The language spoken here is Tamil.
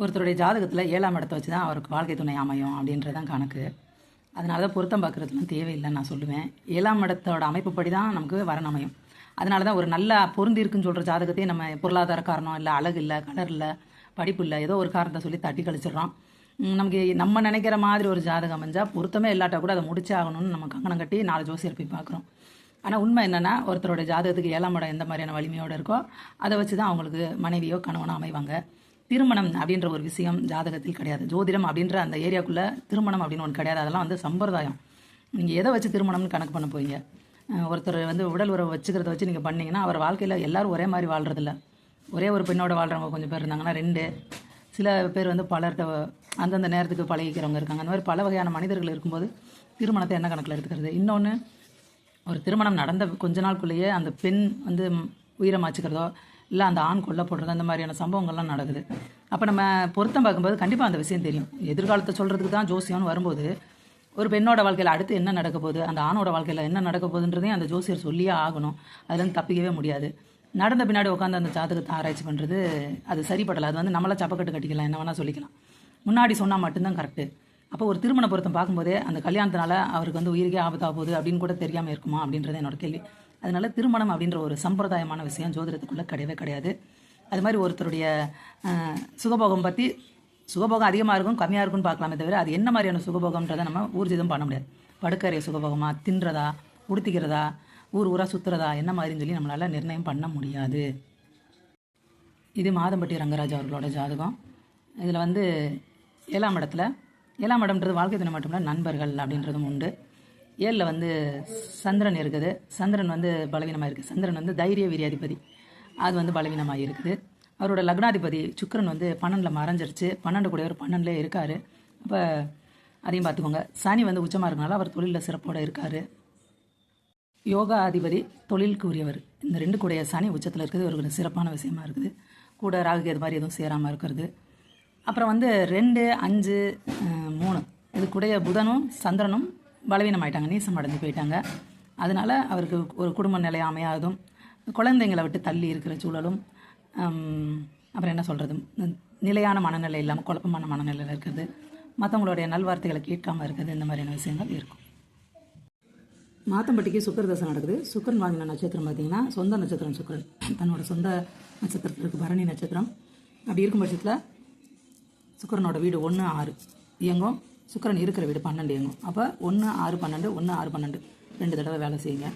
ஒருத்தருடைய ஜாதகத்தில் 7ஆம் இடத்தை வச்சு தான் அவருக்கு வாழ்க்கை துணை அமையும் அப்படின்றது தான் கணக்கு. அதனால தான் பொருத்தம் பார்க்குறதுலாம் தேவையில்லைன்னு நான் சொல்லுவேன். 7ஆம் இடத்தோட அமைப்புப்படி தான் நமக்கு வரன் அமையும். அதனால தான் ஒரு நல்ல பொருந்தி இருக்குன்னு சொல்கிற ஜாதகத்தையே நம்ம பொருளாதார காரணம் இல்லை, அழகு இல்லை, கலர் இல்லை, படிப்பு இல்லை, ஏதோ ஒரு காரணத்தை சொல்லி தட்டி கழிச்சிடுறோம். நமக்கு நம்ம நினைக்கிற மாதிரி ஒரு ஜாதகம் அமைஞ்சால் பொருத்தமே இல்லாட்டா கூட அதை முடிச்சே ஆகணும்னு நம்ம கங்கணம் கட்டி 4 ஜோசியர் போய் பார்க்குறோம். ஆனால் உண்மை என்னென்னா ஒருத்தரோட ஜாதகத்துக்கு 7ஆம் இடம் எந்த மாதிரியான வலிமையோடு இருக்கோ அதை வச்சு தான் அவங்களுக்கு மனைவியோ கணவனோ அமைவாங்க. திருமணம் அப்படின்ற ஒரு விஷயம் ஜாதகத்தில் கிடையாது. ஜோதிடம் அப்படின்ற அந்த ஏரியாக்குள்ளே திருமணம் அப்படின்னு ஒன்று கிடையாது. அதெல்லாம் வந்து சம்பிரதாயம். நீங்கள் எதை வச்சு திருமணம்னு கணக்கு பண்ண போவீங்க? ஒருத்தர் வந்து உடல் உறவை வச்சுக்கிறத வச்சு நீங்கள் பண்ணிங்கன்னா அவர் வாழ்க்கையில் எல்லோரும் ஒரே மாதிரி வாழ்கிறதில்ல. ஒரே ஒரு பெண்ணோட வாழ்கிறவங்க கொஞ்சம் பேர் இருந்தாங்கன்னா 2, சில பேர் வந்து பலர்கிட்ட அந்தந்த நேரத்துக்கு பழகிக்கிறவங்க இருக்காங்க. அந்த மாதிரி பல வகையான மனிதர்கள் இருக்கும்போது திருமணத்தை என்ன கணக்கில் எடுத்துக்கிறது? இன்னொன்று, ஒரு திருமணம் நடந்த கொஞ்ச நாளுக்குள்ளேயே அந்த பெண் வந்து உயிரை மாச்சிக்கிறதோ இல்லை அந்த ஆண் கொல்லப்படுறதோ அந்த மாதிரியான சம்பவங்கள்லாம் நடக்குது. அப்போ நம்ம பொருத்தம் பார்க்கும்போது கண்டிப்பாக அந்த விஷயம் தெரியும். எதிர்காலத்தை சொல்கிறதுக்கு தான் ஜோசியம்னு வரும்போது ஒரு பெண்ணோட வாழ்க்கையில் அடுத்து என்ன நடக்க போகுது, அந்த ஆணோட வாழ்க்கையில் என்ன நடக்க போகுதுன்றதையும் அந்த ஜோசியர் சொல்லியே ஆகணும். அதுலேருந்து தப்பிக்கவே முடியாது. நடந்த பின்னாடி உட்காந்து அந்த ஜாதகத்தை ஆராய்ச்சி பண்ணுறது அது சரிப்படலை. அது வந்து நம்மளாம் சப்பக்கட்டு கட்டிக்கலாம், என்ன வேணால் சொல்லிக்கலாம். முன்னாடி சொன்னால் மட்டும்தான் கரெக்டு. அப்போ ஒரு திருமண பொருத்தம் பார்க்கும்போதே அந்த கல்யாணத்தினால அவருக்கு வந்து உயிருக்கே ஆபத்தாக போகுது அப்படின்னு கூட தெரியாமல் இருக்குமா அப்படின்றது என்னோட கேள்வி. அதனால திருமணம் அப்படின்ற ஒரு சம்பிரதாயமான விஷயம் ஜோதிடத்துக்குள்ளே கிடையவே கிடையாது. அது மாதிரி ஒருத்தருடைய சுகபோகம் பற்றி சுகபோகம் அதிகமாக இருக்கும் கம்மியாக இருக்கும்னு பார்க்கலாமே தவிர அது என்ன மாதிரியான சுகபோகம்ன்றதை நம்ம ஊர்ஜிதம் பண்ண முடியாது. படுக்கறைய சுகபோகமாக, தின்றதா, உடுத்திக்கிறதா, ஊராக சுற்றுறதா, என்ன மாதிரின்னு சொல்லி நம்மளால் நிர்ணயம் பண்ண முடியாது. இது மாதம்பட்டி ரங்கராஜ் அவர்களோட ஜாதகம். இதில் வந்து 7ஆம் இடத்துல 7ஆம் இடம்ன்றது வாழ்க்கை துணை மட்டுமில்ல, நண்பர்கள் அப்படின்றதும் உண்டு. 7ல் வந்து சந்திரன் இருக்குது. சந்திரன் வந்து பலவீனமாக இருக்குது. சந்திரன் வந்து தைரிய வீரியாதிபதி, அது வந்து பலவீனமாக இருக்குது. அவரோட லக்னாதிபதி சுக்கிரன் வந்து 12ல் மறைஞ்சிருச்சு. 12 கூட ஒரு 12லே இருக்கார். அப்போ அதையும் பார்த்துக்கோங்க. சனி வந்து உச்சமாக இருக்கனால அவர் தொழிலில் சிறப்போடு இருக்கார். யோகா அதிபதி தொழிலுக்கு உரியவர். இந்த 2 கூடைய சனி உச்சத்தில் இருக்குது ஒரு சிறப்பான விஷயமா இருக்குது. கூட ராகுக்கு இது மாதிரி எதுவும் சேராமல் இருக்கிறது. அப்புறம் வந்து 2, 5, 3 இது கூடைய புதனும் சந்திரனும் பலவீனமாயிட்டாங்க, நீசம் அடைஞ்சு போயிட்டாங்க. அதனால் அவருக்கு ஒரு குடும்ப நிலை அமையாதும், குழந்தைங்களை விட்டு தள்ளி இருக்கிற சூழலும், அப்புறம் என்ன சொல்கிறது, நிலையான மனநிலை இல்லாமல் குழப்பமான மனநிலையில் இருக்கிறது, மற்றவங்களுடைய நல்வார்த்தைகளை கேட்காமல் இருக்கிறது, இந்த மாதிரியான விஷயங்கள் இருக்கும். மாதம்பட்டிக்கு சுக்கர நடக்குது. சுக்கரன் வாங்கின நட்சத்திரம் பார்த்திங்கன்னா சொந்த நட்சத்திரம் சுக்கரன். தன்னோட சொந்த நட்சத்திரத்திற்கு பரணி நட்சத்திரம். அப்படி இருக்கும் பட்சத்தில் சுக்கரனோட வீடு 1, 6 இயங்கும். சுக்கரன் இருக்கிற வீடு 12 இயங்கும். அப்போ 1, 6, 12, 1, 6, 12 2 தடவை வேலை செய்யுங்க.